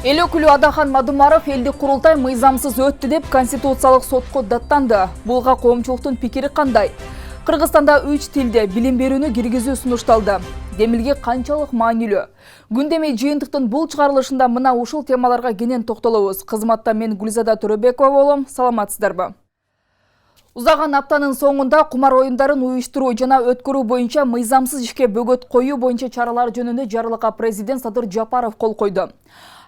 Эл өкүлү Адахан Мадумаров элдик курултай мыйзамсыз өттү деп Конституциялык сотко даттанды. Булга коомчулуктун пикири кандай? Кыргызстанда 3 тилде билим берүүнү киргизүү сунушталды. Демилге канчалык маанилүү? Күндөмөй жыйынтыктын бул чыгарылышында мына ушул темаларга кенен токтолобуз. Кызматта мен Гүлзада Төрөбекова болом. Саламатсыздарбы? Узаган аптанын соңунда кумар оюндарын уюштуруу жана өткөрүү боюнча мыйзамсыз ишке бөгөт коюу боюнча чаралар жөнүндө жарлыкка президент Садыр Жапаров кол койду.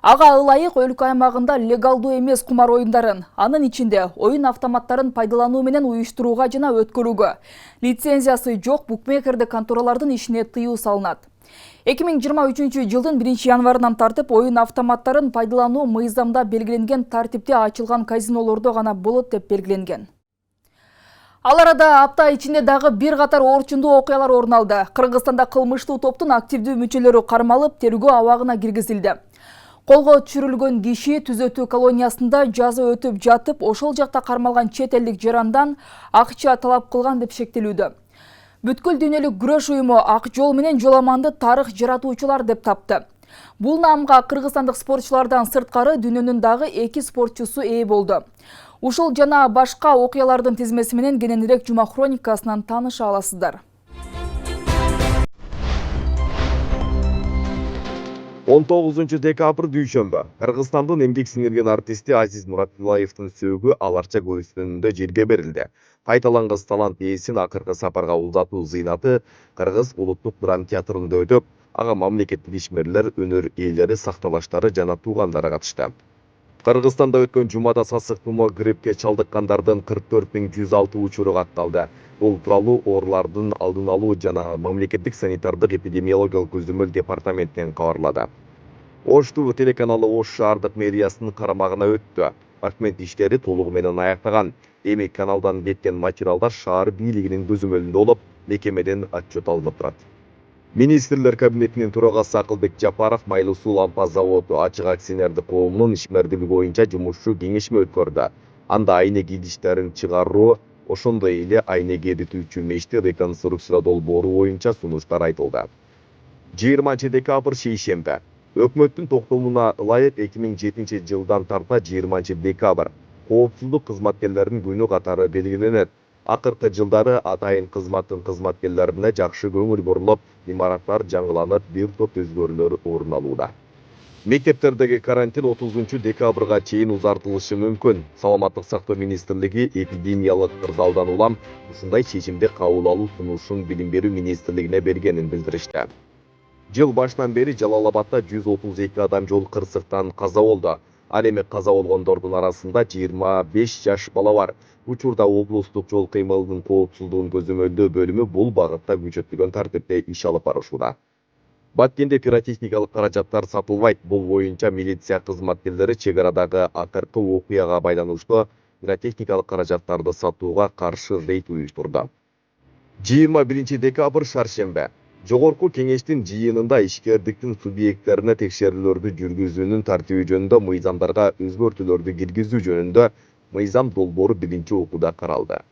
Ага ылайык өлкө аймагында легалдуу эмес кумар оюндарын, анын ичинде оюн автоматтарын пайдалануу менен уюштурууга жана өткөрүүгө лицензиясы жок букмекердик конторалардын ишине тыюу салынат. 2023 жылдын 1-январынан тартып оюн автоматтарын пайдалануу мыйзамда белгиленген тартипте ачылган казинолордо гана болот деп белгиленген. Ал арада апта ичинде дагы бир катар орчундуу окуялар орун алды. Кыргызстанда кылмыштуу топтун активдүү мүчөлөрү кармалып, тергөө абагына киргизилди. Колго түшүрүлгөн киши түзөтүү колониясында жаза өтүп жатып, ошол жакта кармалган чет элдик жарандан акча талап кылган деп шектелүүдө. Бүткүл дүйнөлүк күрөш уюму ак жол менен жоламанды тарых жаратуучулар деп тапты. Бул наамга кыргызстандык спортчулардан сырткары дүйнөнүн дагы 2 спортчусу ээ болду. Ушул жана башка окуялардын тизмеси менен кененирээк Жума хроникасынан тааныша аласыздар. 19 декабрь дүйшөмбү Кыргызстандын эмгек сиңирген артисти Азиз Муратбулаевдин сөөгү аларча көрүнүстүндө жерге берилди. Кайталангыс талант ээсин акыркы сапарга узатуу зыйнаты Кыргыз улуттук драма театрында өтүп, ага мамлекеттик ишмерлер, өнөр ээлери, сакталаштары жана туугандары катышты. Кыргызстанда өткөн жумада сасык тумоо гриппке чалдыккандардын 44.106 учуру катталды. Бул тууралуу оорулардын алдын алуу жана мамлекеттик санитардык эпидемиологиялык көзөмөл департаментинен кабарлады. Ош ТВ телеканалы Ош шаардык мэриясынын карамагына өттү. Өкмөт иштери толугу менен аяктаган. Демек каналдан кеткен материалдар шаар бийлигинин көзөмөлүндө болуп, мекемеден отчет алынып турат. Министрлер кабинетинин төрагасы Акылбек Жапаров Майлуу суу лампа заводу ачык акционердик коомунун ишмердиги боюнча жумушчу кеңешме өткөрдү. Анда айнек идиштерин чыгаруу, ошондой эле айнек эритүүчү мешти реконструкция долбоору боюнча сунуштар айтылды. 20 декабрь шейшембе. Өкмөттүн токтомуна ылайык 2007 жылдан тарта 20 декабрь коопсуздук кызматкерлеринин күнү катары белгиленет. Акыркы жылдары атайын кызматтын кызматкерлерине жакшы көңүл бурулуп, имараттар жаңыланып, бир топ өзгөрүүлөр орун алууда. Мектептердеги карантин 30 декабрга чейин узартылышы мүмкүн. Саламаттык сактоо министрлиги эпидемиялык кырдаалдан улам ушундай чечимди кабыл алуу сунушун Билим берүү министрлигине бергенин билдиришти. Жыл башынан бери Жалал-Абадда 132 адам жол кырсыктан каза болду. Ал эми каза болгондордун арасында 25 жаш бала бар. Учурда облустук жол кыймылынын коопсуздугун көзөмөлдөө бөлүмү бул багытта күчөтүлгөн тартипте иш алып барышууда. Баткенде пиротехникалык каражаттар сатылбайт. Бул боюнча милиция кызматкерлери чек арадагы акыркы окуяга байланыштуу пиротехникалык каражаттарды сатууга каршы рейд уюштурду. 21 декабрь шаршембе. Жогорку кеңештин жыйынында ишкердиктин субъекттерине текшерүүлөрдү жүргүзүүнүн тартиби жөнүндө мыйзамдарга өзгөртүүлөрдү киргизүү жөнүндө мыйзам долбоору биринчи окууда каралды.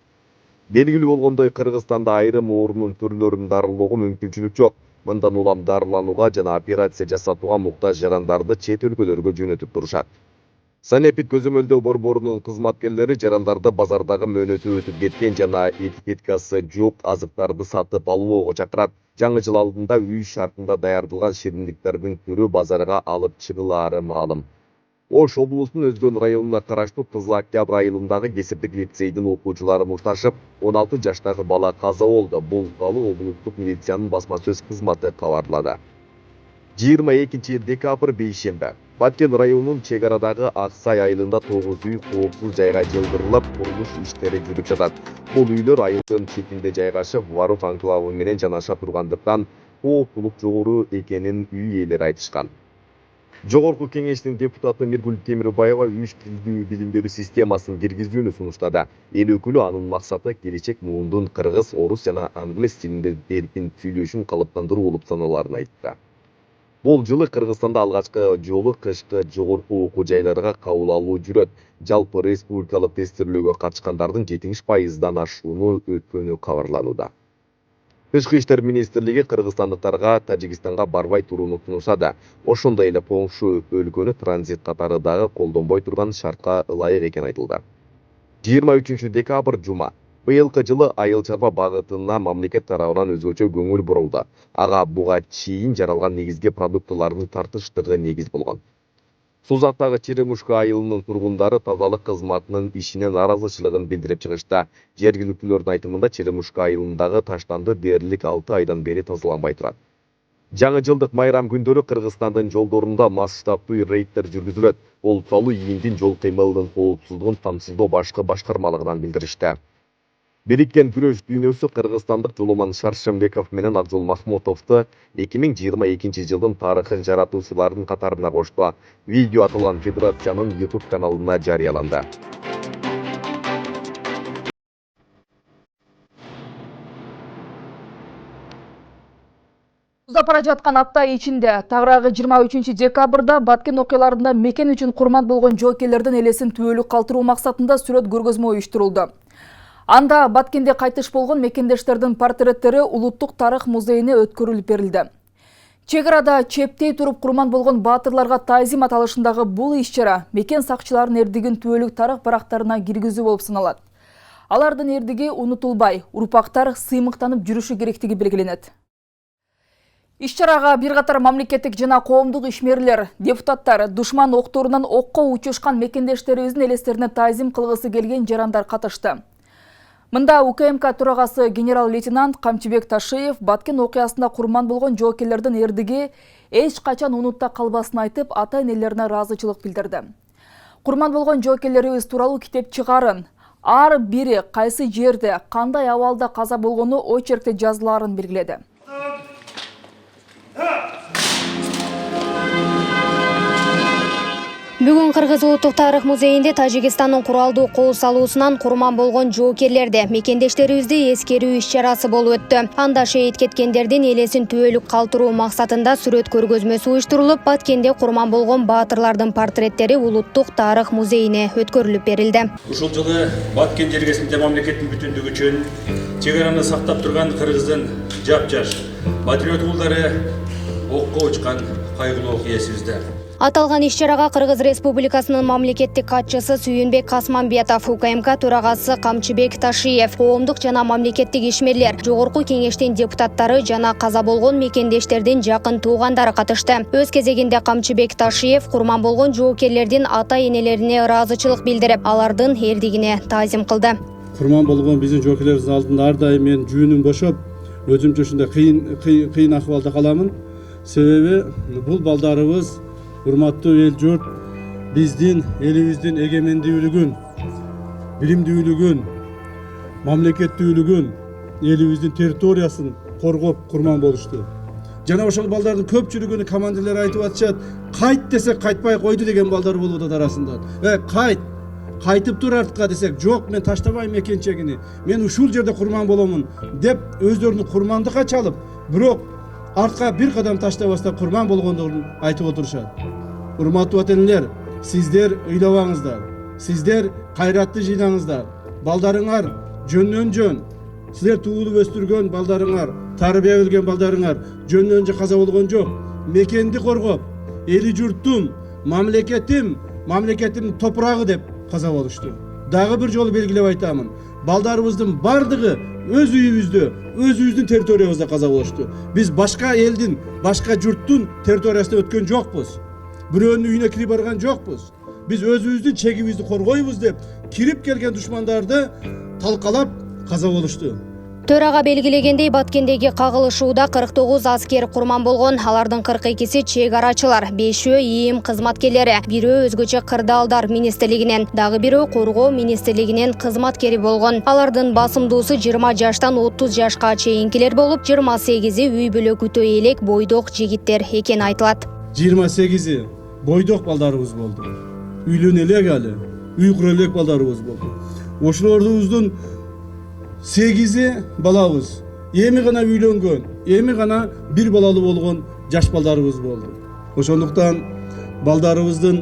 Белгилүү болгондой, Кыргызстанда айрым оорунун түрлөрүн дарылоого мүмкүнчүлүк жок. Мындан улам дарыланууга жана операция жасатууга муктаж жарандарды чет өлкөлөргө жөнөтүп турушат. Санэпид көзөмөлдөө борборунун кызматкерлери жарандарды базардагы мөөнөтү өтүп кеткен жана этикеткасы жок азыктарды сатып алууга чакырат. Жаңы жыл алдында үй шартында даярдалган шириндиктердин түрү базарга алып чыгылаары маалым. Ош облусунун Өзгөн районуна караштуу Кызыл Октябрь айылындагы кесиптик лицейдин окуучулары мушташып, 16 жаштагы бала каза болду. Бул тууралуу облустук милициянын басма сөз кызматы кабарлады. 22 декабрь бейшембе. Баткен районунун чек арадагы Аксай айылында 9 үй коопсуз жайга жылдырылып, курулуш иштери жүрүп жатат. Бул үйлөр айылдын четинде жайгашып, Варух анклавы менен жанаша тургандыктан кооптулук жогору экенин үй ээлери айтышкан. Жогорку кеңештин депутаты Миргүл Темирбаева 3 тилдүү билим берүү системасын киргизүүнү сунуштады. Эл өкүлү анын максаты келечек муундун кыргыз, орус жана англис тилинде эркин сүйлөшүүн калыптандыруу болуп саналарын айтты. Бул жылы Кыргызстанда алгачкы жолу кышкы жогорку окуу жайларга кабыл алуу жүрөт. Жалпы республикалык тестирлөөгө катышкандардын 70%дан ашууну өткөнү кабарланууда. Тышкы иштер министрлиги кыргызстандыктарга Тажикстанга барбай турууну сунуша да, ошондой эле коңшу өлкөнү транзит катары дагы колдонбой турган шартка ылайык экени айтылды. 23 декабрь жума. Быйылкы жылы айыл чарба багытына мамлекет тарабынан өзгөчө көңүл бурулду. Ага буга чейин жаралган негизги продуктылардын тартыштыгы негиз болгон. Сузактагы Черемушка айылынын тургундары тазалык кызматынын ишине нааразычылыгын билдирип чыгышта. Жергиликтүүлөрдүн айтымында Черемушка айылындагы таштанды дээрлик 6 айдан бери тазаланбай турат. Жаңы жылдык майрам күндөрү Кыргызстандын жолдорунда масштабдуу рейдтер жүргүзүлөт. Бул тууралуу ИИМдин жол кыймылынын коопсуздугун камсыздоо башкы башкармалыгынан билдиришти. Бириккен күрөш дүйнөсү кыргызстандык Жоломан Шаршембеков менен Акжол Махмутовду 2022 жылдын тарыхын жаратуучулардын катарына кошту. Видео аталган федерациянын YouTube каналына жарыяланды. Бара жаткан апта ичинде тагыраагы 23 декабрда Баткен окуяларында мекен үчүн курман болгон жоокерлердин элесин түбөлүк калтыруу максатында сүрөт көргөзмө уюштурулду. Анда Баткенде кайтыш болгон мекендештердин портреттери Улуттук тарых музейине өткөрүлүп берилди. Чек арада чептей туруп курман болгон баатырларга таазим аталышындагы бул иш-чара мекен сакчыларынын эрдигин түбөлүк тарых барактарына киргизүү болуп саналат. Алардын эрдиги унутулбай, урпактар сыймыктанып жүрүшү керектиги белгиленет. Иш-чарага бир катар мамлекеттик жана коомдук ишмерлер, депутаттар, душман окторунан окко учушкан мекендештерибиздин элестерине таазим кылгысы келген жарандар катышты. Мында УКМК төрагасы генерал-лейтенант Камчыбек Ташиев Баткен окуясында курман болгон жоокерлердин эрдиги эч качан унутта калбасын айтып, ата-энелерине ыраазычылык билдирди. Курман болгон жоокерлерибиз тууралуу китеп чыгарын, ар бири кайсы жерде, кандай абалда каза болгону очеркте жазылаарын белгиледи. Бүгүн Кыргыз Улуттук тарых музейинде Тажикстандын куралдуу кол салуусунан курман болгон жоокерлерди, мекендештерибизди эскерүү иш-чарасы болуп өттү. Анда шейит кеткендердин элесин түбөлүк калтыруу максатында сүрөт көргөзмөсү уюштурулуп, Баткенде курман болгон баатырлардын портреттери Улуттук тарых музейине өткөрүлүп берилди. Ушул жылы Баткен жергесинде мамлекеттин бүтүндүгү үчүн чек араны сактап турган кыргыздын жапжаш патриот уулдары окко учкан кайгылуу окуя эсибизде. Аталган иш-чарага Кыргыз Республикасынын мамлекеттик катчысы Сүйүнбек Касманбетов, УКМК төрагасы Камчыбек Ташиев, коомдук жана мамлекеттик ишмерлер, жогорку кеңештин депутаттары жана каза болгон мекендештердин жакын туугандары катышты. Өз кезегинде Камчыбек Ташиев курман болгон жоокерлердин ата-энелерине ыраазычылык билдирип, алардын эрдигине таазим кылды. Курман болгон биздин жоокерлерибиздин алдында ар дайым мен жүүнүм бошоп, өзүмчө ушундай кыйын акыбалда каламын. Себеби бул балдарыбыз урматтуу эл журт биздин элибиздин эгемендүүлүгүн, билимдүүлүгүн, мамлекеттүүлүгүн, элибиздин территориясын коргоп курман болушту. Жана ошол балдардын көпчүлүгүнүн командирлер айтып атышат, кайт десек кайтпай койду деген балдар болуп атат арасында. Кайтып тур артка десек, жок, мен таштабайм мекенчегини, мен ушул жерде курман боломун деп өздөрүнүн курмандыкка чалып, бирок артка бир кадам таштабастан курман болгондугун айтып отурушат. Урматтуу ата-энелер, сиздер ыйлабаңыздар, сиздер кайратты жыйнаңыздар, балдарыңар жөндөн жөн, силер туулуп өстүргөн балдарыңар, тарбия берген балдарыңар жөндөн жөн каза болгон жок. Мекенди коргоп, эли журттум, мамлекетимдин топурагы деп каза болушту. Дагы бир жолу белгилеп айтамын, балдарыбыздын бардыгы өз үйүбүздө, өзүбүздүн территориябызда каза болушту. Биз башка элдин, башка журттун территориясына өткөн жокпуз. Бирөөнүн үйүнө кирип барган жокпуз. Биз өзүбүздүн чегибизди коргойбуз деп кирип келген душмандарды талкалап каза болушту. Төрага белгилегендей, Баткендеги кагылышууда 49 аскер курман болгон, алардын 42-си чек арачылар, 5-өө ИИМ кызматкерлери, 1-өө өзгөчө кырдаалдар министрлигинен, дагы 1-өө коргоо министрлигинин кызматкери болгон. Алардын басымдуусу 20 жаштан 30 жашка чейинкилер болуп, 28-и үй бүлөкүтө элек бойдок жигиттер экени айтылат. 28-и бойдок балдарыбыз болду. Үйлөнө элек али, үй кура элек балдарыбыз болду. Ошолордун 8-и балабыз, эми гана үйлөнгөн, эми гана бир балалуу болгон жаш балдарыбыз болду. Ошондуктан балдарыбыздын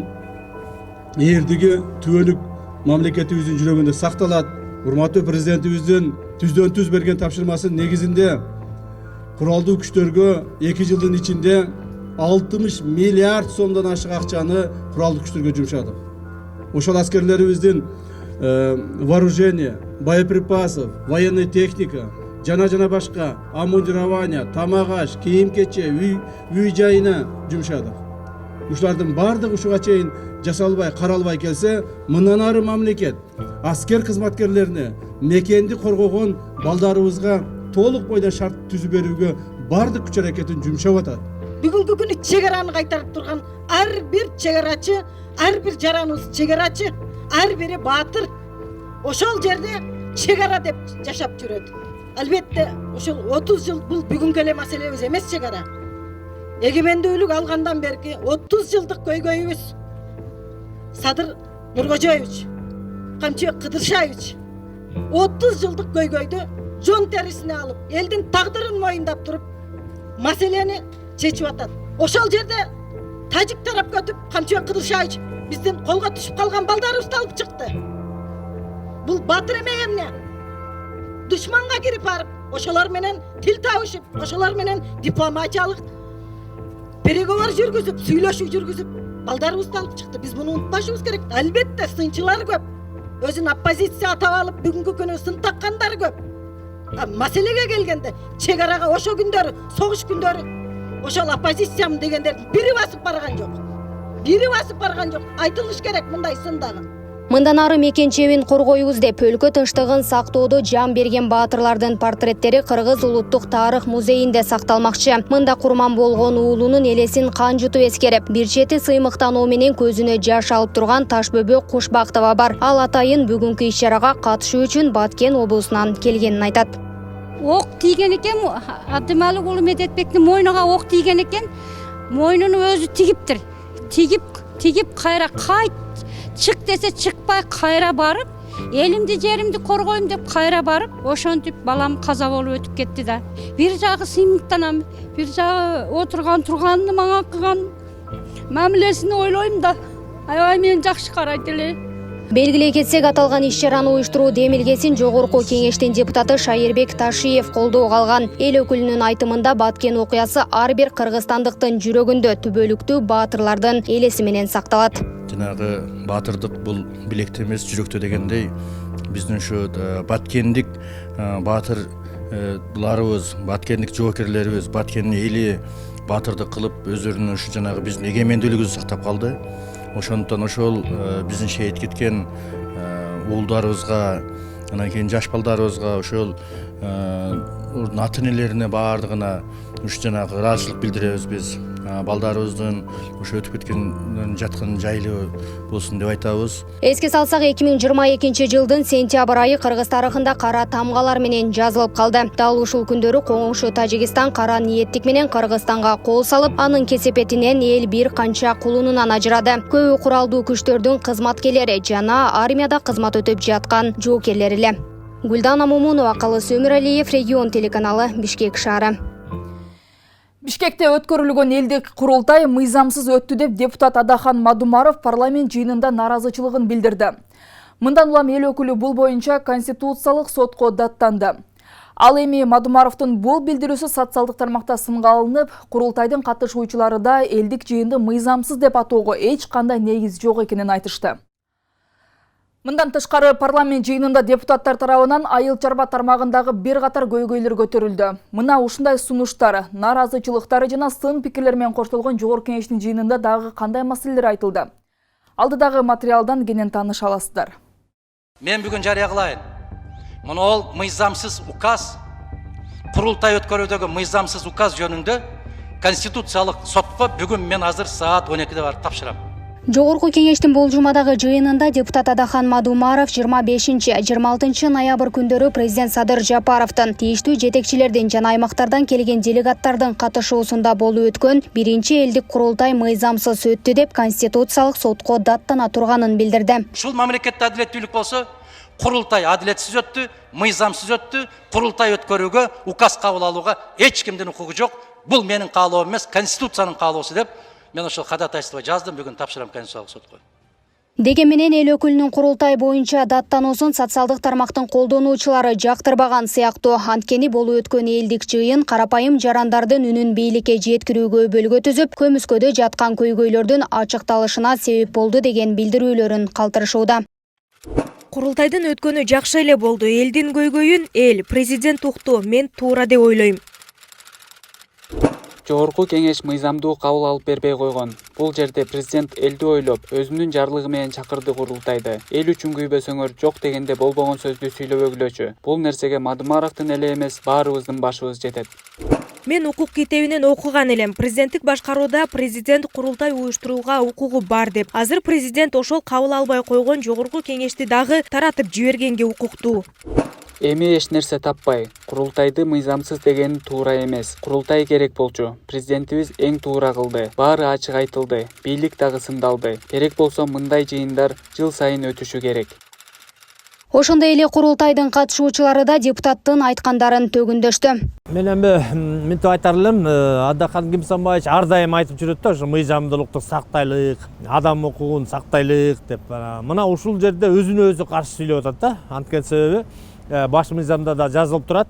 эрдиги түбөлүк мамлекетибиздин жүрөгүндө сакталат. Урматтуу президентибиздин түздөн түз берген тапшырмасынын негизинде куралдуу күчтөргө 2 жылдын ичинде 60 миллиард сомдон ашык акчаны куралдуу күчтөргө жумшадык. Ошол аскерлерибиздин вооружение, боеприпасов, военный техника, жана башка обмундирование, тамак-аш, кийим-кече, үй жайына жумшадык. Ушулардын бардыгы ушуга чейин жасалбай, каралбай келсе, мындан ары мамлекет аскер кызматкерлерине мекенди коргогон балдарыбызга толук бойдон шарт түзүп берүүгө бардык күч аракетин жумшап атат. Бүгүнкү күнү чегараны кайтарып турган ар бир чегарачы, ар бир жараныбыз чегарачы, ар бири баатыр. Ошол жерде чегара деп жашап жүрөт. Албетте, ошол 30 жыл бул бүгүнкү эле маселебиз эмес чегара. Эгемендүүлүк алгандан берки 30 жылдык көйгөйүбүз. Садыр Нуркожоевич, Камчыбек Кыдыршаевич 30 жылдык көйгөйдү жон терисине алып, элдин тагдырын моюндап туруп, маселени чечип атат. Ошол жерде тажик тарапка өтүп, Камчыбек Кыдыршаевич биздин колго түшүп калган балдарыбызды алып чыкты. Бул батыр эмес эмне? Душманга кирип барып, ошолор менен тил табышып, ошолор менен дипломатиялык переговор жүргүзүп, сүйлөшүү жүргүзүп, балдарыбызды алып чыкты. Биз муну унутпашыбыз керек. Албетте сынчылар көп. Өзүн оппозиция атап алып, бүгүнкү күнү сын таккандар көп. Маселеге келгенде, чегарага ошо күндөрү, согуш күндөрү, ошол оппозициямын дегендердин бири басып барган жок. Бири басып барган жок. Айтылыш керек мындай сындагы. Мындан ары мекен чебин коргоюбуз деп өлкө тынчтыгын сактоодо жан берген баатырлардын портреттери Кыргыз улуттук тарых музейинде сакталмакчы. Мында курман болгон уулунун элесин кан жутуп эскерип, бир чети сыймыктануу менен көзүнө жаш алып турган Ташбөбө Кушбактова бар. Ал атайын бүгүнкү иш-чарага катышуу үчүн Баткен облусунан келгенин айтат. Ок тийген экен, Абдымалык уулу Медетбектин мойнуна ок тийген экен. Мойнуну өзү тигиптир. Тигип кайра кайт чык десе чыкпай кайра барып, элимди жеримди коргойм деп кайра барып, ошентип балам каза болуп өтүп кетти да. Бир жагы сыймыктанам, бир жагы турганды мага кылган мамилесин ойлойм да. Аябай мени жакшы карайт эле. Белгилей кетсек, аталган иш-чараны уюштуруу демилгесин жогорку кеңештин депутаты Шайырбек Ташиев колдоого алган. Эл өкүлүнүн айтымында Баткен окуясы ар бир кыргызстандыктын жүрөгүндө түбөлүктүү баатырлардын элеси менен сакталат. Жанагы баатырдык бул билекте эмес, жүрөктө дегендей, биздин ушу баткендик баатырларыбыз, баткендик жоокерлерибиз, Баткендин эли баатырдык кылып өздөрүнүн ушу жанагы биздин эгемендүүлүгүбүздү сактап калды. Ошондон ошол биздин шейит кеткен уулдарыбызга, анан кийин жаш балдарыбызга, ошол ата энелерине баардыгына ушу жанагы ыраазычылык билдиребиз биз. Балдарыбыздын ушу өтүп кеткен жаткан жайлуу болсун деп айтабыз. Эске салсак, 2022 жылдын сентябрь айы Кыргыз тарыхында кара тамгалар менен жазылып калды. Дал ушул күндөрү коңшу Тажикстан кара ниеттик менен Кыргызстанга кол салып, анын кесепетинен эл бир канча кулунунан ажырады. Көбү куралдуу күчтөрдүн кызматкерлери жана армияда кызмат өтүп жаткан жоокерлер эле. Гүлдана Момунова, Калыс Өмүралиев, Регион телеканалы, Бишкек шаары. Бишкекте өткөрүлгөн элдик курултай мыйзамсыз өттү деп депутат Адахан Мадумаров парламент жыйынында наразычылыгын билдирди. Мындан улам эл өкүлү бул боюнча конституциялык сотко даттанды. Ал эми Мадумаровдун бул билдирүүсү социалдык тармакта сынга алынып, курултайдын катышуучулары да элдик жыйынды мыйзамсыз деп атоого эч кандай негиз жок экенин айтышты. Мындан тышкары парламент жыйынында депутаттар тарабынан айыл чарба тармагындагы бир катар көйгөйлөр көтөрүлдү. Мына ушундай сунуштар, наразычылыктары жана сын пикирлер менен коштолгон жогорку кеңештин жыйынында дагы кандай маселелер айтылды? Алдыдагы материалдан кенен тааныша аласыздар. Мен бүгүн жарыя кылайын. Муну ол мыйзамсыз указ, курултай өткөрүүдөгү мыйзамсыз указ жөнүндө конституциялык сотко бүгүн мен азыр саат 12-де барып тапшырам. Жогорку кеңештин болжумадагы жыйынында депутат Адахан Мадумаров 25-26 ноябрь күндөрү президент Садыр Жапаровдун тийиштүү жетекчилердин жана аймактардан келген делегаттардын катышуусунда болуп өткөн биринчи элдик курултай мыйзамсыз өттү деп конституциялык сотко даттана турганын билдирди. Ушул мамлекетте адилеттүүлүк болсо, курултай адилетсиз өттү, мыйзамсыз өттү, курултай өткөрүүгө, указ кабыл алууга эч кимдин укугу жок. Бул менин каалоом эмес, конституциянын каалоосу деп мен ошол ходатайство жаздым, бүгүн тапшырам конституциялык сотко. Дегенменен эл өкүлүнүн курултай боюнча даттануусун социалдык тармактын колдонуучулары жактырбаган сыяктуу. Анткени болуп өткөн элдик жыйын карапайым жарандардын үнүн бийликке жеткирүүгө бөлгө түзүп, көмүскөдө жаткан көйгөйлөрдүн ачыкталышына себеп болду деген билдирүүлөрүн калтырышууда. Курултайдын өткөнү жакшы эле болду. Элдин көйгөйүн эл, президент укту. Мен туура деп ойлойм. Жогорку кеңеш мыйзамдуу кабыл алып бербей койгон. Бул жерде президент элди ойлоп, өзүнүн жарлыгы менен чакырды курултайды. Эл үчүн күйбөсөңөр жок дегенде болбогон сөздү сүйлөбөгүлөчү. Бул нерсеге Мадымаровдун эле эмес, баарыбыздын башыбыз жетет. Мен укук китебинен окуган элем. Президенттик башкарууда президент курултай уюштурууга укугу бар деп. Азыр президент ошол кабыл албай койгон жогорку кеңешти дагы таратып жибергенге укуктуу. Эми эч нерсе таппай, курултайды мыйзамсыз деген туура эмес. Курултай керек болчу. Президентибиз эң туура кылды. Баары ачык айтылды. Бийлик дагы сындалды. Керек болсо мындай жыйындар жыл сайын өтүшү керек. Ошондой эле курултайдын катышуучулары да депутаттын айткандарын төгүндөштү. Мен эми мынтип айтар элем, Абдахан Кимсанбаевич ар дайым айтып жүрөт да, ошо мыйзамдуулукту сактайлык, адам укугун сактайлык деп. Мына ушул жерде өзүнө өзү каршы сүйлөп атат да. Анткени себеби баш мыйзамда да жазылып турат.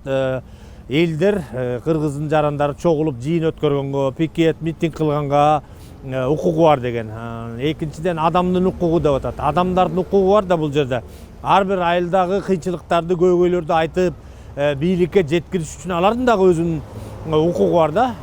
Элдер, кыргыздын жарандары чогулуп жыйын өткөргөнгө, пикет, митинг кылганга укугу бар деген. Экинчиден адамдын укугу деп атат. Адамдардын укугу бар да бул жерде. Ар бир айылдагы кыйынчылыктарды, көйгөйлөрдү айтып, бийликке жеткириш үчүн алардын дагы өзүнүн укугу бар да.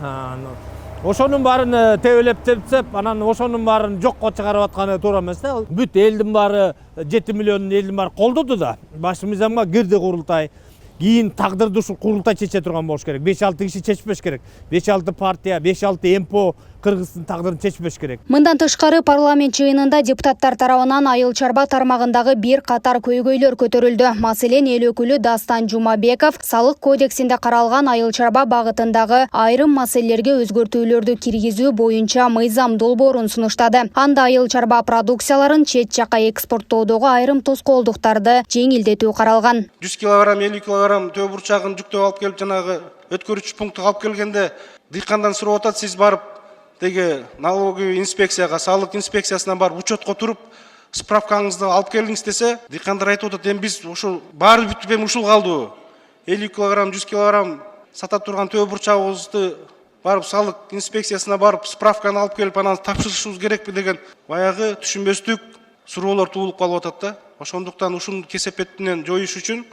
Ошонун баарын тебелеп тепсеп, анан ошонун баарын жокко чыгарып атканы туура эмес да. Бүт элдин баары 7 миллион элдин баары колдоду да. Баш мыйзамга кирди курултай. Кийин тагдырды ушул курултай чече турган болуш керек. 5-6 киши чечпеш керек. 5-6 партия, 5-6 МПО Кыргыздын тагдырын чечпеш керек. Мындан тышкары парламент жыйынында депутаттар тарабынан айыл чарба тармагындагы бир катар көйгөйлөр көтөрүлдү. Маселен, эл өкүлү Дастан Жумабеков салык кодексинде каралган айыл чарба багытындагы айрым маселелерге өзгөртүүлөрдү киргизүү боюнча мыйзам долбоорун сунуштады. Анда айыл чарба продукцияларын чет жакка экспорттоодогу айрым тоскоолдуктарды жеңилдетүү каралган. 100 килограмм, 50 килограмм төө бурчагын жүктөп алып келип, жанагы өткөрүүчү пунктка алып келгенде дыйкандан сурап атат, сиз барып деги налоговый инспекцияга, салык инспекциясынан барып учетко туруп, справкаңызды алып келиңиз десе, дыйкандар айтып атат, эми биз ушул баары бүтүп эми ушул калдыбы? 50 килограмм, 100 килограмм сата турган төө бурчагыбызды барып салык инспекциясына барып справканы алып келип, анан тапшырышыбыз керекпи деген баягы түшүнбөстүк суроолор туулуп калып атат да. Ошондуктан ушуну кесепетинен жоюш үчүн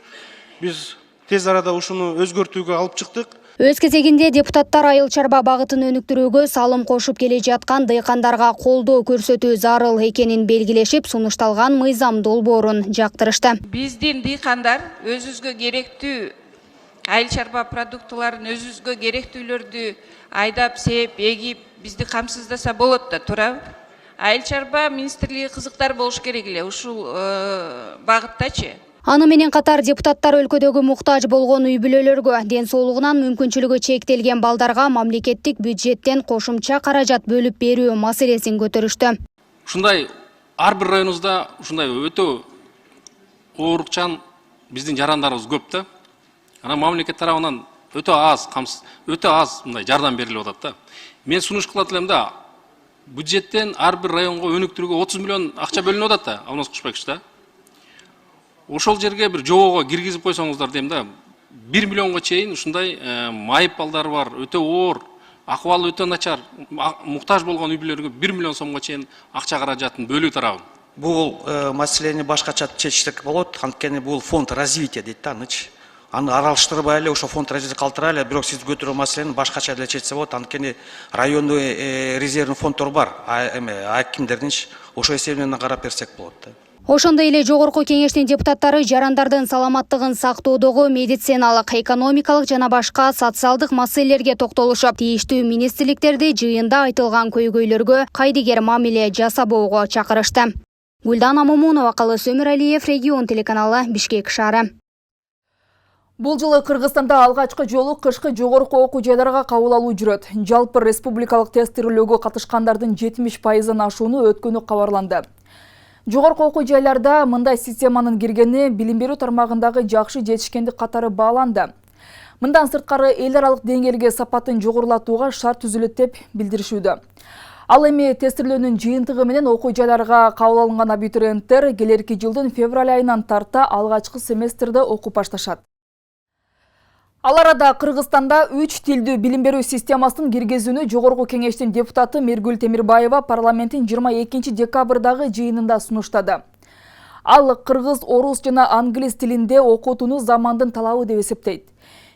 биз тез арада ушуну өзгөртүүгө алып чыктык. Өз кезегинде депутаттар айыл чарба багытын өнүктүрүүгө салым кошуп келе жаткан дыйкандарга колдоо көрсөтүү зарыл экенин белгилешип, сунушталган мыйзам долбоорун жактырышты. Биздин дыйкандар өзүбүзгө керектүү айыл чарба продуктыларын, өзүбүзгө керектүүлөрдү айдап, сээп, эгип, бизди камсыздаса болот да, туурабы? Айыл чарба министрлиги кызыктар болуш керек эле ушул багыттачы. Аны менен катар депутаттар өлкөдөгү муктаж болгон үй бүлөлөргө, ден соолугунан мүмкүнчүлүгү чектелген балдарга мамлекеттик бюджеттен кошумча каражат бөлүп берүү маселесин көтөрүштү. Ушундай ар бир районубузда ушундай өтө оорукчан биздин жарандарыбыз көп да. Анан мамлекет тарабынан өтө аз мындай жардам берилип атат да. Мен сунуш кылат элем да, бюджеттен ар бир районго өнүктүрүүгө 30 миллион акча бөлүнүп атат да, Алмаз Кушбекович да. Ошол жерге бир жобого киргизип койсоңуздар дейм да, 1 миллионго чейин ушундай майып балдар бар, өтө оор, акыбалы өтө начар, муктаж болгон үй бүлөлөргө 1 миллион сомго чейин акча каражатын бөлүү тарабы. Бул маселени башкача чечсек болот, анткени бул фонд развития дейт да, аны аралаштырбай эле ошо фонд развития калтыралы эле, бирок сиз көтөргөн маселени башкача эле чечсе болот, анткени райондой резервный фонддор бар, акимдердинчи, ошо эсебинен карап берсек болот да. Ошондой эле жогорку кеңештин депутаттары жарандардын саламаттыгын сактоодогу медициналык, экономикалык жана башка социалдык маселелерге токтолушуп, тийиштүү министрликтерди жыйында айтылган көйгөйлөргө кайдыгер мамиле жасабоого чакырышты. Гүлдана Момунова, Калыс Өмүралиев, Регион телеканалы, Бишкек шаары. Бул жылы Кыргызстанда алгачкы жолу кышкы жогорку окуу жайларга кабыл алуу жүрөт. Жалпы республикалык тестирлөөгө катышкандардын 70%-ын ашууну өткөнү кабарланды. Жогорку окуу жайларда мындай системанын киргени билим берүү тармагындагы жакшы жетишкендик катары бааланды. Мындан сырткары эл аралык деңгээлге сапатын жогорулатууга шарт түзүлөт деп билдиришүүдө. Ал эми тестирлөөнүн жыйынтыгы менен окуу жайларга кабыл алынган абитуриенттер келерки жылдын февраль айынан тарта алгачкы семестрде окуп башташат. Ал арада Кыргызстанда 3 тилдүү билим берүү системасын киргизүүнү Жогорку кеңештин депутаты Миргүл Темирбаева парламенттин 22 декабрдагы жыйынында сунуштады. Ал кыргыз, орус жана англис тилинде окутууну замандын талабы деп эсептейт.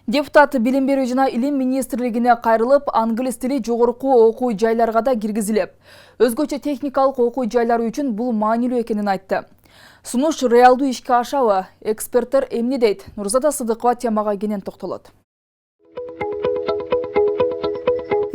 Депутат билим берүү жана илим министрлигине кайрылып, англис тили жогорку окуу жайларга да киргизилет. Өзгөчө техникалык окуу жайлары үчүн бул маанилүү экенин айтты. Сунуш реалдуу ишке ашабы? Эксперттер эмне дейт? Нурзада Сыдыкова темага кенен токтолот.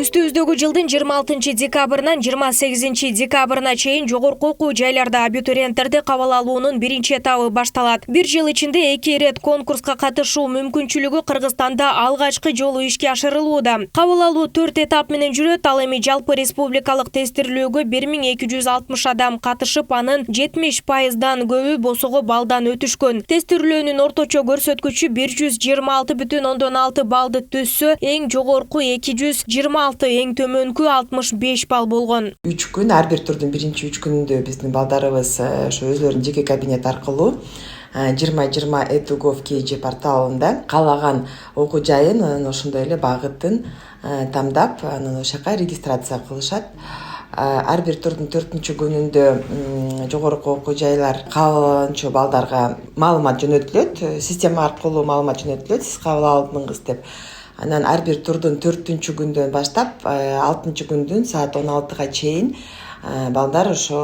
Үстүбүздөгү жылдын 26 декабрынан 28 декабрына чейин жогорку окуу жайларда абитуриенттерди кабыл алуунун биринчи этабы башталат. Бир жыл ичинде 2 ирет конкурска катышуу мүмкүнчүлүгү Кыргызстанда алгачкы жолу ишке ашырылууда. Кабыл алуу 4 этап менен жүрөт. Ал эми жалпы республикалык тестирлөөгө 1260 адам катышып, анын 70%дан көбү босого балдан өтүшкөн. Тестирлөөнүн орточо көрсөткүчү 124,6 балды түзсө, эң жогорку 226, эң төмөнкү 65 балл болгон. 3 күн, ар бир турдун биринчи 3 күнүндө биздин балдарыбыз ошо өзлөрүнүн жеке кабинет аркылуу 2020 Edu.gov KG порталында каалаган окуу жайын, ошондой эле багытын тандап, анан ошол жака регистрация кылышат. Ар бир турдун 4-күнүндө жогорку окуу жайлар кааланчу балдарга маалымат жөнөтүлөт, система аркылуу маалымат жөнөтүлөт, сиз кабыл алдыңыз деп. Анан ар бир турдун 4-күндөн баштап 6 күндүн саат 16-га чейин балдар ошо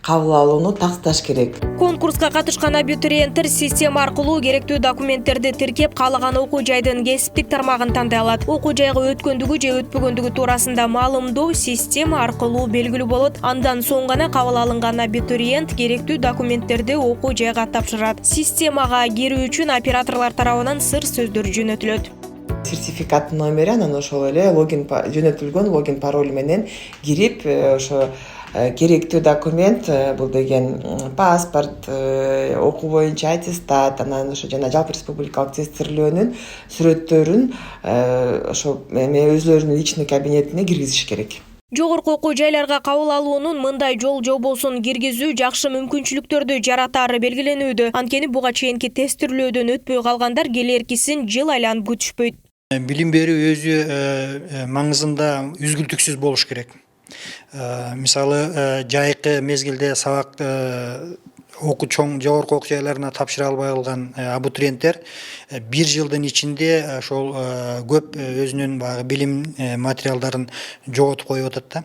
кабыл алууну такташ керек. Конкурска катышкан абитуриенттер система аркылуу керектүү документтерди тиркеп, каалаган окуу жайдын кесиптик тармагын тандай алат. Окуу жайга өткөндүгү же өтпөгөндүгү туурасында маалымдоо система аркылуу белгилүү болот. Андан соң гана кабыл алынган абитуриент керектүү документтерди окуу жайга тапшырат. Системага кирүү үчүн операторлор тарабынан сыр сөздөр жөнөтүлөт. Сертификат номери, анан ошол эле жөнөтүлгөн логин пароль менен кирип, ошо керектүү документ, бул деген паспорт, окуу боюнча аттестат, анан ошо жана жалпы республикалык тестирлөөнүн сүрөттөрүн ошо өзлөрүнүн личный кабинетине киргизиш керек. Жогорку окуу жайларга кабыл алуунун мындай жол-жобосун киргизүү жакшы мүмкүнчүлүктөрдү жаратаары белгиленүүдө. Анткени буга чейинки тестирлөөдөн өтпөй калгандар келеркисин жыл айланып күтүшпөйт. Билим берүү өзү маңызында үзгүлтүксүз болуш керек. Мисалы, жайкы мезгилде сабак жогорку окуу жайларына тапшыра албай калган абитуриенттер бир жылдын ичинде ошол көп өзүнүн баягы билим материалдарын жоготуп коюп атат да.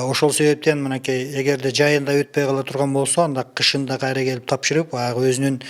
Ошол себептен мынакей эгерде жайында өтпөй кала турган болсо, анда кышында кайра келип тапшырып, баягы өзүнүн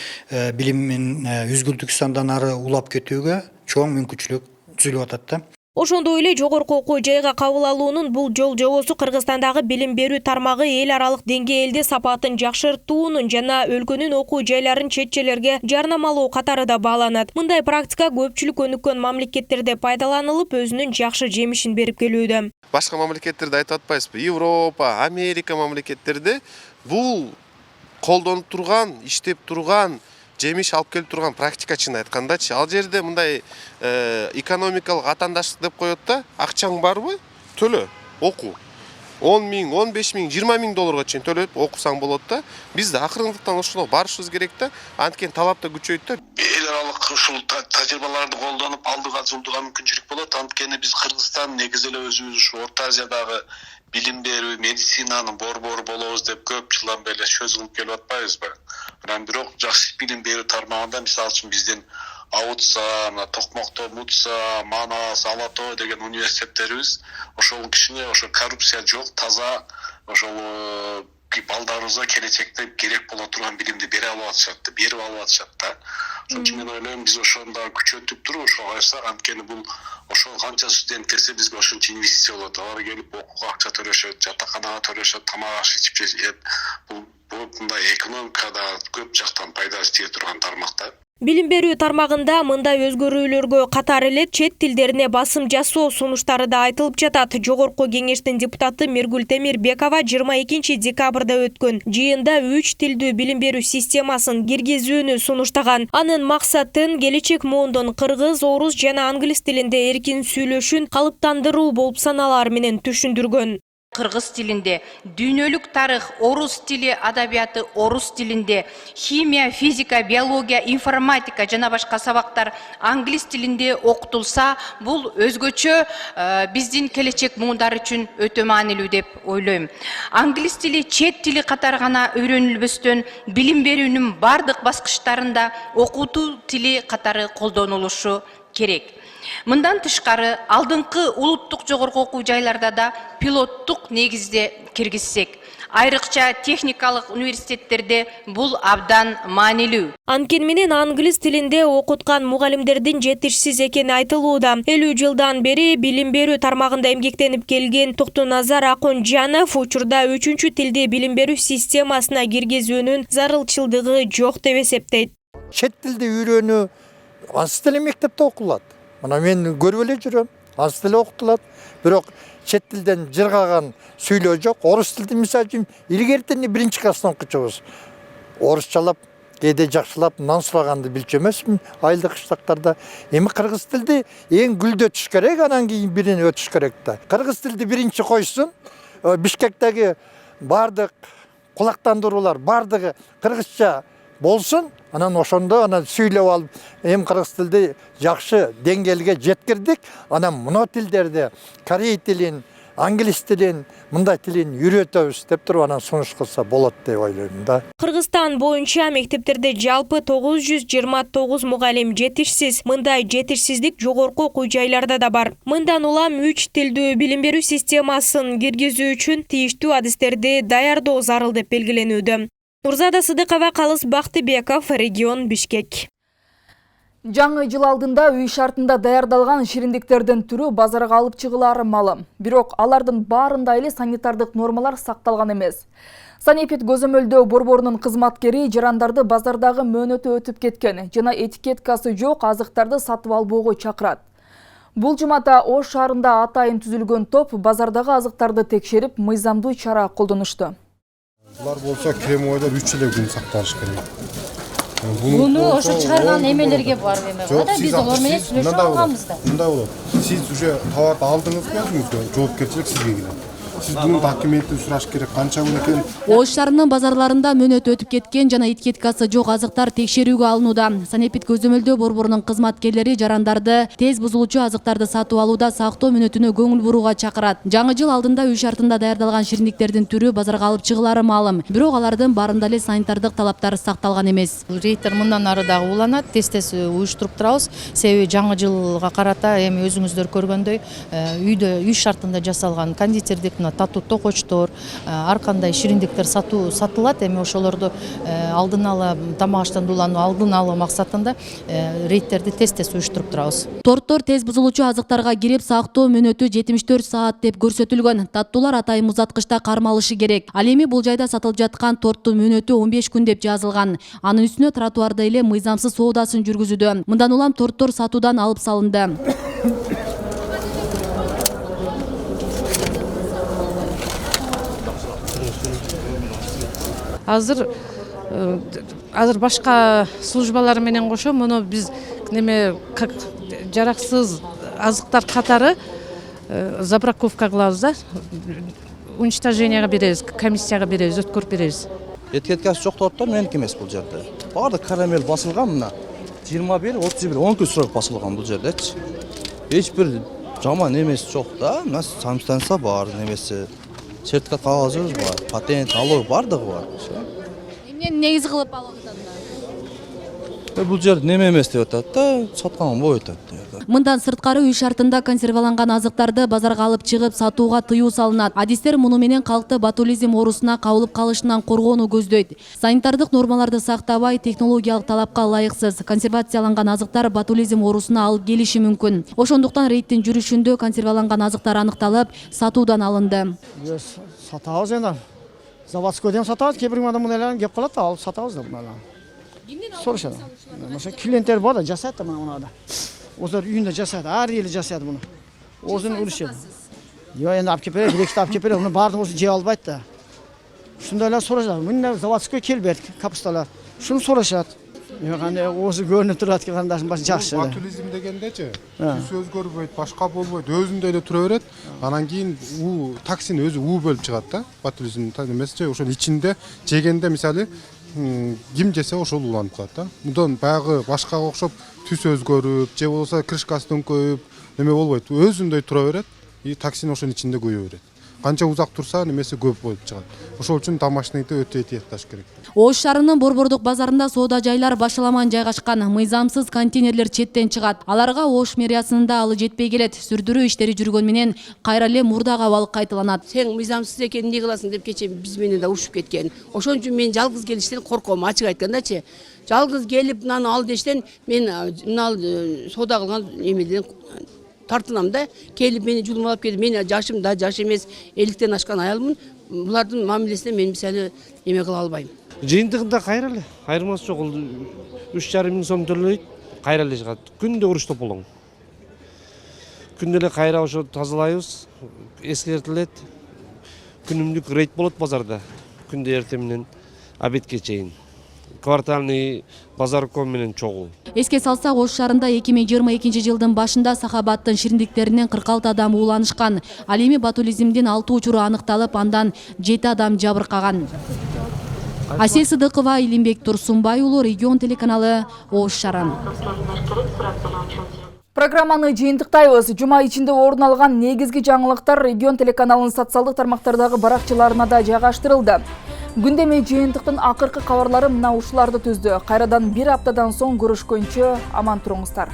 билимин үзгүлтүксүз андан ары улап кетүүгө чоң мүмкүнчүлүк түзүлүп атат да. Ошондой эле жогорку окуу жайга кабыл алуунун бул жол-жобосу Кыргызстандагы билим берүү тармагы эл аралык деңгээлде сапатын жакшыртуунун жана өлкөнүн окуу жайларын четчелерге жарнамалоо катары бааланат. Мындай практика көпчүлүк өнүккөн мамлекеттерде пайдаланылып, өзүнүн жакшы жемишин берип келүүдө. Башка мамлекеттерде айтып атпайсызбы? Европа, Америка мамлекеттерде бул колдонуп турган, иштеп турган, жемиш алып келип турган практика, чын айткандачы. Ал жерде мындай экономикалык атаандаштык деп коет да, акчаң барбы? Төлө, оку. 10 000, 15 000, 20 000 долларга чейин төлөп окусаң болот да. Бизде акырындыктан ошондо барышыбыз керек да. Анткени талап да күчөйт да. Эл аралык ушул тажрыйбаларды колдонуп алдыга жылдыга мүмкүнчүлүк болот. Анткени биз Кыргызстан негизи эле өзүбүз ушу Орто Азиядагы билим берүү, медицинанын борбору болобуз деп көп жылдан бери сөз кылып келип атпайбызбы? Анан бирок жакшы билим берүү тармагында мисалы үчүн биздин Аутса, Токмокто, Мутса, Манас, Алато деген университеттерибиз ошол кичине ошо коррупция жок, таза ошол балдарыбызга келечекте керек боло турган билимди берип алып атышат да. Ошон үчүн мен ойлойм, биз ошондо күчөтүп туруп ошого кайсак, анткени бул ошол канча студент келсе бизге ошончо инвестиция болот. Алар келип окууга акча төлөшөт, жатаканага төлөшөт, тамак аш ичип жешет. Бул мындай экономикада көп жактан пайдасы тие турган тармак да. Билим берүү тармагында мындай өзгөрүүлөргө катар эле чет тилдерине басым жасоо сунуштары да айтылып жатат. Жогорку кеңештин депутаты Миргүл Темирбекова 22 декабрда өткөн жыйында 3 тилдүү билим берүү системасын киргизүүнү сунуштаган. Анын максатын келечек муундун кыргыз, орус жана англис тилинде эркин сүйлөшүүн калыптандыруу болуп саналар менен түшүндүргөн. Кыргыз тилинде, дүйнөлүк тарых орус тили адабияты орус тилинде, химия, физика, биология, информатика жана башка сабактар англис тилинде окутулса, бул өзгөчө биздин келечек муундар үчүн өтө маанилүү деп ойлойм. Англис тили чет тили катары гана үйрөнүлбөстөн, билим берүүнүн бардык баскычтарында окутуу тили катары колдонулушу керек. Мындан тышкары алдыңкы улуттук жогорку окуу жайларда да пилоттук негизде киргизсек, айрыкча техникалык университеттерде бул абдан маанилүү. Анткени менен англис тилинде окуткан мугалимдердин жетишсиз экени айтылууда. 50 жылдан бери билим берүү тармагында эмгектенип келген Токтоназар Акунжанов учурда 3-чү тилде билим берүү системасына киргизүүнүн зарылчылдыгы жок деп эсептейт. Чет тилди үйрөнүү ансы тили мектепте окулат. Мына мен көрүп эле жүрөм. Ансы тили окутулат. Бирок чет тилден жыргаган сүйлөө жок. Орус тилди мисалы үчүн илгертен 1-класстан окучубуз. Орусчалап, кээде жакшылап нан сураганды билчү эмесмин айылдык кыштактарда. Эми кыргыз тилди эң гүлдөтүш керек, анан кийин бирини өтүш керек да. Кыргыз тилди биринчи койсун. Бишкектеги бардык кулактандыруулар бардыгы кыргызча болсун. Анан ошондо сүйлөп алып, эми кыргыз тилди жакшы деңгээлге жеткирдик. Анан мына тилдерди, корей тилин, англис тилин, мындай тилин үйрөтөбүз деп туруп анан сунуш кылса болот деп ойлойм да. Кыргызстан боюнча мектептерде жалпы 929 мугалим жетишсиз. Мындай жетишсиздик жогорку окуу жайларда да бар. Мындан улам 3 тилдүү билим берүү системасын киргизүү үчүн тийиштүү адистерди даярдоо зарыл деп белгиленүүдө. Нурзада Сыдыкова, Калыс Бактыбеков, регион Бишкек. Жаңы жыл алдында үй шартында даярдалган шириндиктердин түрү базарга алып чыгылары малым. Бирок алардын баарында эле санитардык нормалар сакталган эмес. Санепид көзөмөлдөө борборунун кызматкери жарандарды базардагы мөөнөтү өтүп кеткен жана этикеткасы жок азыктарды сатып албоого чакырат. Бул жумада Ош шаарында атайын түзүлгөн топ базардагы азыктарды текшерип, мыйзамдуу чара колдонушту. Булар болсо кремойдор 3 эле күн сакталыш керек. Буну ошо чыгарган эмелерге барып эме кылат да, биз олар менен сүйлөшүп алганбыз да. Мындай болот. Сиз уже товарды алдыңызбы, өзүңүзгө жоопкерчилик сизге келет. Сиз бунун документин сураш керек, канча күн экен. Ош шаарынын базарларында мөөнөтү өтүп кеткен жана этикеткасы жок азыктар текшерүүгө алынууда. Санепид көзөмөлдөө борборунун кызматкерлери жарандарды тез бузулуучу азыктарды сатып алууда сактоо мөөнөтүнө көңүл бурууга чакырат. Жаңы жыл алдында үй шартында даярдалган шириндиктердин түрү базарга алып чыгылары маалым. Бирок алардын баарында эле санитардык талаптар сакталган эмес. Рейдтер мындан ары дагы уланат, тез уюштуруп турабыз. Себеби жаңы жылга карата эми өзүңүздөр көргөндөй үйдө үй шартында жасалган кондитердик татуу токочтор, ар кандай шириндиктер сатылат. Эми ошолорду алдын ала тамак аштан улануу алдын алуу максатында рейдтерди тез уюштуруп турабыз. Торттор тез бузулуучу азыктарга кирип сактоо мөөнөтү 74 саат деп көрсөтүлгөн. Таттуулар атайын музаткычта кармалышы керек. Ал эми бул жайда сатылып жаткан торттун мөөнөтү 15 күн деп жазылган. Анын үстүнө тротуарда эле мыйзамсыз соодасын жүргүзүүдө. Мындан улам торттор сатуудан алып салынды. Азыр башка службалар менен кошо муну биз неме жараксыз азыктар катары забраковка кылабыз да, уничтоженияга беребиз, комиссияга беребиз, өткөрүп беребиз. Этикеткасы жок торттор меники эмес бул жерде. Баардык карамел басылган мына 21, 31, 10 күн срок басылган бул жердечи. Эч бир жаман эмеси жок да. Мына санстанция бар, немесе сертификат кагазыбыз бар, патент, налог бардыгы бар. Эмнени негиз кылып алып атат? Бул жер неме эмес деп атат да, саткан бой атат. Мындан сырткары үй шартында консерваланган азыктарды базарга алып чыгып сатууга тыюу салынат. Адистер муну менен калкты ботулизм оорусуна кабылып калышынан коргоону көздөйт. Санитардык нормаларды сактабай, технологиялык талапка ылайыксыз консервацияланган азыктар ботулизм оорусуна алып келиши мүмкүн. Ошондуктан рейдтин жүрүшүндө консерваланган азыктар аныкталып, сатуудан алынды. Сатабыз эми. Заводскойдон сатабыз, кээ бир мындай мунулардан кеп калат, алып сатабыз да мына. Soruşalım. Mesela klientler var da жасайды мына. Осылар үйінде жасайды, ар елі жасайды мұны. Осыны өлшеді. Енді алып келіп береді, бір-екі алып келіп береді, оны бардың осы жей албайды да. Шундайлар сорашады. Міне заводской келбеді, капусталар. Шуны сорашады. Қандай осы көрініп тұрады қандашың басы жақсы. Ботулизм дегендечи, түс өзгөрбөйт, башка болбойт, өзүндөй эле тура берет. Анан кийин токсин өзү бөлүп чыгат да. Ботулизм эмесчи, ошонун ичинде жегенде мисалы ким жесе ошол уланып калат да. Мындан баягы башкага окшоп түс өзгөрүп, же болбосо крышкасы дөңкөйүп, неме болбойт. Өзүндөй тура берет, и токсин ошонун ичинде көбөйө берет. Канча узак турса, немеси көп болуп чыгат. Ошол үчүн домашнийди өтө этиятташ керек. Ош шаарынын Борбордук базарында соода жайлар башаламан жайгашкан. Мыйзамсыз контейнерлер четтен чыгат. Аларга Ош мэриясында алы жетпей келет. Сүрдүрүү иштери жүргөн менен кайра эле мурдага абал кайталанат. Сен мыйзамсыз экенин эмне кыласың деп кече биз менен да ушуп кеткен. Ошон үчүн мен жалгыз келиштен корком, ачык айткандачы. Жалгыз келип мынаны ал дештен мен мына соода кылган эмеден тартынам да, келип мени жулмалап кетип, мен жашым да жаш эмес, 50-тен ашкан аялмын. Булардын мамилесине мен мисалы эме кыла албайм. Жыйынтыгында кайра эле, айырмасы жок. 3,5 миң сом төлөйт, кайра эле чыгат. Күндө уруштап болоң. Күндө эле кайра ошо тазалайбыз, эскертилет. Күнүмдүк рейд болот базарда. Күндө эртең менен обедке чейин. Квартальный базарком менен чогуу. Эске салсак, Ош шаарында 2022 жылдын башында сахабаттын шириндиктеринен 46 адам ууланышкан. Ал эми ботулизмдин 6 учуру аныкталып, андан 7 адам жабыркаган. Асель Сыдыкова, Илимбек Турсунбай уулу, Регион телеканалы, Ош шааран. Программаны жыйынтыктайбыз. Жума ичинде орун алган негизги жаңылыктар Регион телеканалынын социалдык тармактардагы баракчаларына да жайгаштырылды. Күндөмө жыйынтыктын акыркы кабарлары мына ушуларды түздү. Кайрадан бир аптадан соң көрүшкөнчө аман туруңуздар.